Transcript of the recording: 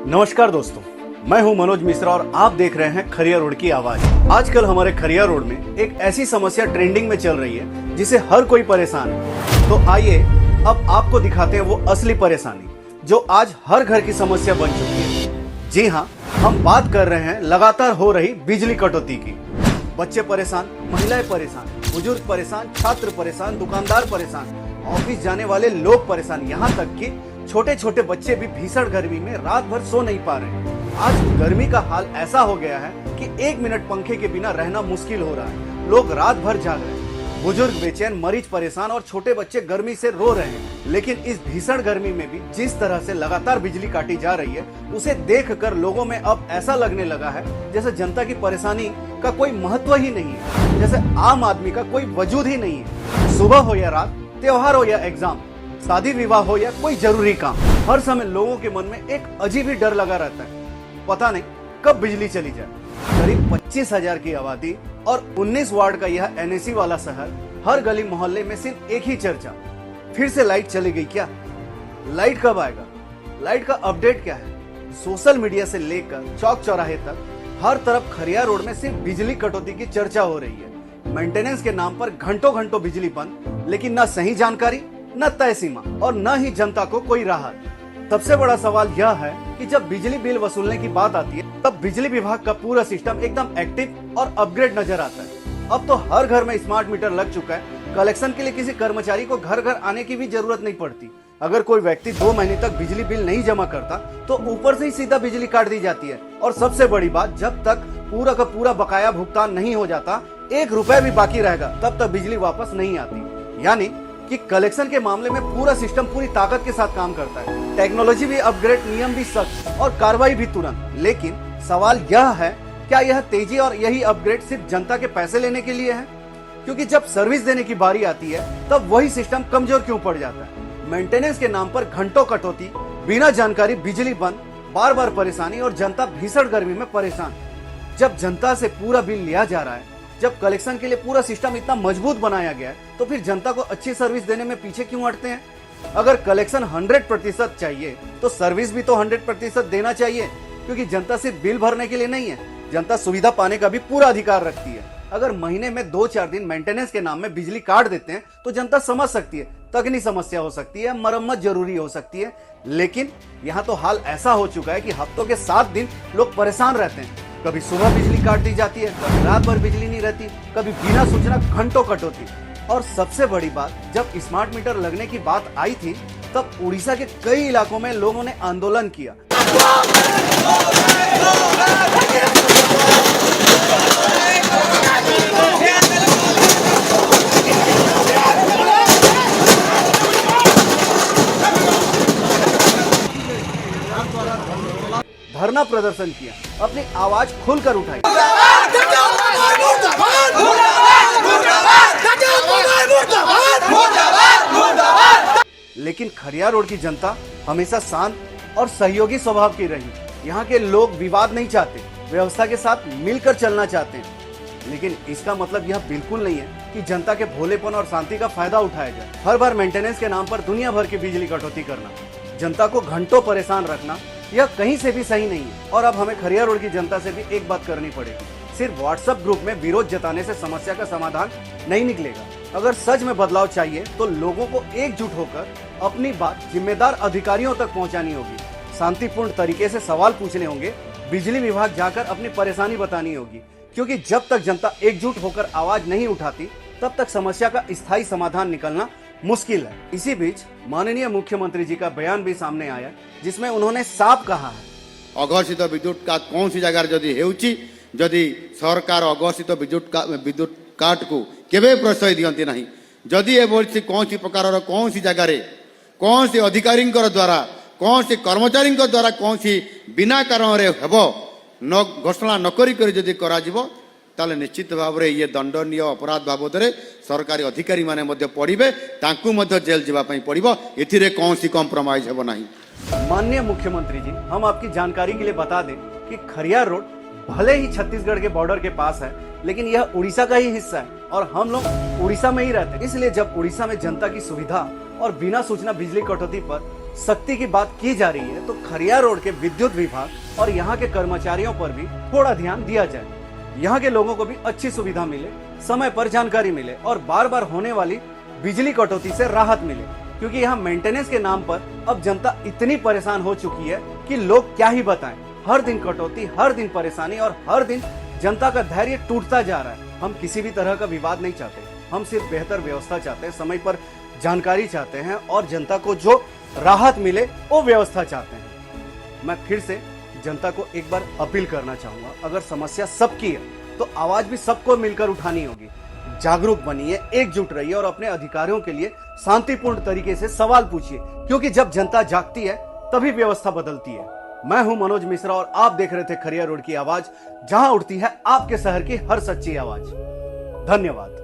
नमस्कार दोस्तों, मैं हूं मनोज मिश्रा और आप देख रहे हैं खरिया रोड की आवाज। आजकल हमारे खरिया रोड में एक ऐसी समस्या ट्रेंडिंग में चल रही है जिसे हर कोई परेशान है। तो आइए अब आपको दिखाते हैं वो असली परेशानी जो आज हर घर की समस्या बन चुकी है। जी हाँ, हम बात कर रहे हैं लगातार हो रही बिजली कटौती की। बच्चे परेशान, महिलाएं परेशान, बुजुर्ग परेशान, छात्र परेशान, दुकानदार परेशान, ऑफिस जाने वाले लोग परेशान, यहाँ तक कि छोटे छोटे बच्चे भी भीषण गर्मी में रात भर सो नहीं पा रहे। आज गर्मी का हाल ऐसा हो गया है कि 1 मिनट पंखे के बिना रहना मुश्किल हो रहा है। लोग रात भर जाग रहे हैं, बुजुर्ग बेचैन, मरीज परेशान और छोटे बच्चे गर्मी से रो रहे हैं। लेकिन इस भीषण गर्मी में भी जिस तरह से लगातार बिजली काटी जा रही है, उसे देखकर लोगों में अब ऐसा लगने लगा है जैसे जनता की परेशानी का कोई महत्व ही नहीं है, जैसे आम आदमी का कोई वजूद ही नहीं है। सुबह हो या रात, त्योहार हो या एग्जाम, शादी विवाह हो या कोई जरूरी काम, हर समय लोगों के मन में एक अजीब ही डर लगा रहता है। पता नहीं कब बिजली चली जाए। करीब 25,000 की आबादी और 19 वार्ड का यह एनएसी वाला शहर, हर गली मोहल्ले में सिर्फ एक ही चर्चा, फिर से लाइट चली गई क्या? लाइट कब आएगा? लाइट का अपडेट क्या है? सोशल मीडिया से लेकर चौक चौराहे तक हर तरफ खरिया रोड में सिर्फ बिजली कटौती की चर्चा हो रही है। मेंटेनेंस के नाम पर घंटों घंटों बिजली बंद, लेकिन न सही जानकारी, न तय सीमा और न ही जनता को कोई राहत। सबसे बड़ा सवाल यह है कि जब बिजली बिल वसूलने की बात आती है, तब बिजली विभाग का पूरा सिस्टम एकदम एक्टिव और अपग्रेड नजर आता है। अब तो हर घर में स्मार्ट मीटर लग चुका है। कलेक्शन के लिए किसी कर्मचारी को घर घर आने की भी जरूरत नहीं पड़ती। अगर कोई व्यक्ति 2 महीने तक बिजली बिल नहीं जमा करता तो ऊपर से ही सीधा बिजली काट दी जाती है। और सबसे बड़ी बात, जब तक पूरा का पूरा बकाया भुगतान नहीं हो जाता, 1 रुपया भी बाकी रहेगा, तब तक बिजली वापस नहीं आती। यानी कि कलेक्शन के मामले में पूरा सिस्टम पूरी ताकत के साथ काम करता है। टेक्नोलॉजी भी अपग्रेड, नियम भी सख्त और कार्रवाई भी तुरंत। लेकिन सवाल यह है, क्या यह तेजी और यही अपग्रेड सिर्फ जनता के पैसे लेने के लिए है? क्योंकि जब सर्विस देने की बारी आती है, तब वही सिस्टम कमजोर क्यों पड़ जाता है? मेंटेनेंस के नाम पर घंटों कटौती, बिना जानकारी बिजली बंद, बार बार परेशानी और जनता भीषण गर्मी में परेशान। जब जनता से पूरा बिल लिया जा रहा है, जब कलेक्शन के लिए पूरा सिस्टम इतना मजबूत बनाया गया है, तो फिर जनता को अच्छी सर्विस देने में पीछे क्यों हटते हैं? अगर कलेक्शन 100% चाहिए तो सर्विस भी तो 100% देना चाहिए, क्योंकि जनता सिर्फ बिल भरने के लिए नहीं है, जनता सुविधा पाने का भी पूरा अधिकार रखती है। अगर महीने में 2-4 दिन मेंटेनेंस के नाम में बिजली काट देते हैं तो जनता समझ सकती है, तकनीकी समस्या हो सकती है, मरम्मत जरूरी हो सकती है। लेकिन यहाँ तो हाल ऐसा हो चुका है कि हफ्तों के 7 दिन लोग परेशान रहते हैं। कभी सुबह बिजली काट दी जाती है, कभी रात भर बिजली नहीं रहती, कभी बिना सूचना घंटों कटौती। और सबसे बड़ी बात, जब स्मार्ट मीटर लगने की बात आई थी, तब उड़ीसा के कई इलाकों में लोगों ने आंदोलन किया। धरना प्रदर्शन किया, अपनी आवाज खुलकर उठाई। लेकिन खरिया रोड की जनता हमेशा शांत और सहयोगी स्वभाव की रही। यहाँ के लोग विवाद नहीं चाहते, व्यवस्था के साथ मिलकर चलना चाहते हैं। लेकिन इसका मतलब यह बिल्कुल नहीं है कि जनता के भोलेपन और शांति का फायदा उठाया जाए। हर बार मेंटेनेंस के नाम पर दुनिया भर की बिजली कटौती करना, जनता को घंटों परेशान रखना, यह कहीं से भी सही नहीं है। और अब हमें खरिया रोड की जनता से भी एक बात करनी पड़ेगी। सिर्फ व्हाट्सएप ग्रुप में विरोध जताने से समस्या का समाधान नहीं निकलेगा। अगर सच में बदलाव चाहिए तो लोगों को एकजुट होकर अपनी बात जिम्मेदार अधिकारियों तक पहुंचानी होगी, शांतिपूर्ण तरीके से सवाल पूछने होंगे, बिजली विभाग जाकर अपनी परेशानी बतानी होगी। क्योंकि जब तक जनता एकजुट होकर आवाज नहीं उठाती, तब तक समस्या का स्थायी समाधान निकलना मुश्किल है। इसी बीच माननीय मुख्यमंत्री जी का बयान भी सामने आया, जिसमें उन्होंने साफ कहा है, अघोषित विद्युत काट कौन सी जगह जदि हेउची, जदि सरकार अघोषित विद्युत काट को केबे प्रश्रय दियंती नहीं, जदि एभली कौन सी प्रकार कौन सी जगह कौन सी अधिकारी द्वारा, कौन सी कर्मचारी द्वारा कौन सी बिना कारण रे हेबो न घोषणा न करी जदि करा जिवो, ताले निश्चित भाव में ये दंडनीय अपराध बाबद सरकारी अधिकारी माने मध्य पड़िबे, तांकु मध्य जेल जीवा पई पड़िबो। एथिरे कौन सी कॉम्प्रोमाइज हेबो नहीं। माननीय मुख्यमंत्री जी, हम आपकी जानकारी के लिए बता दें कि खरिया रोड भले ही छत्तीसगढ़ के बॉर्डर के पास है, लेकिन यह उड़ीसा का ही हिस्सा है और हम लोग उड़ीसा में ही रहते हैं। इसलिए जब उड़ीसा में जनता की सुविधा और बिना सूचना बिजली कटौती पर सख्ती की बात की जा रही है तो खरिया रोड के विद्युत विभाग और यहाँ के कर्मचारियों पर भी थोड़ा ध्यान दिया जाए। यहाँ के लोगों को भी अच्छी सुविधा मिले, समय पर जानकारी मिले और बार बार होने वाली बिजली कटौती से राहत मिले, क्योंकि यहाँ मेंटेनेंस के नाम पर अब जनता इतनी परेशान हो चुकी है कि लोग क्या ही बताएं। हर दिन कटौती, हर दिन परेशानी और हर दिन जनता का धैर्य टूटता जा रहा है। हम किसी भी तरह का विवाद नहीं चाहते, हम सिर्फ बेहतर व्यवस्था चाहते हैं, समय पर जानकारी चाहते हैं और जनता को जो राहत मिले वो व्यवस्था चाहते हैं। मैं फिर से जनता को एक बार अपील करना चाहूंगा, अगर समस्या सबकी है तो आवाज भी सबको मिलकर उठानी होगी। जागरूक बनिए, एकजुट रहिए और अपने अधिकारों के लिए शांतिपूर्ण तरीके से सवाल पूछिए, क्योंकि जब जनता जागती है तभी व्यवस्था बदलती है। मैं हूं मनोज मिश्रा और आप देख रहे थे खरिया रोड की आवाज, जहां उठती है आपके शहर की हर सच्ची आवाज। धन्यवाद।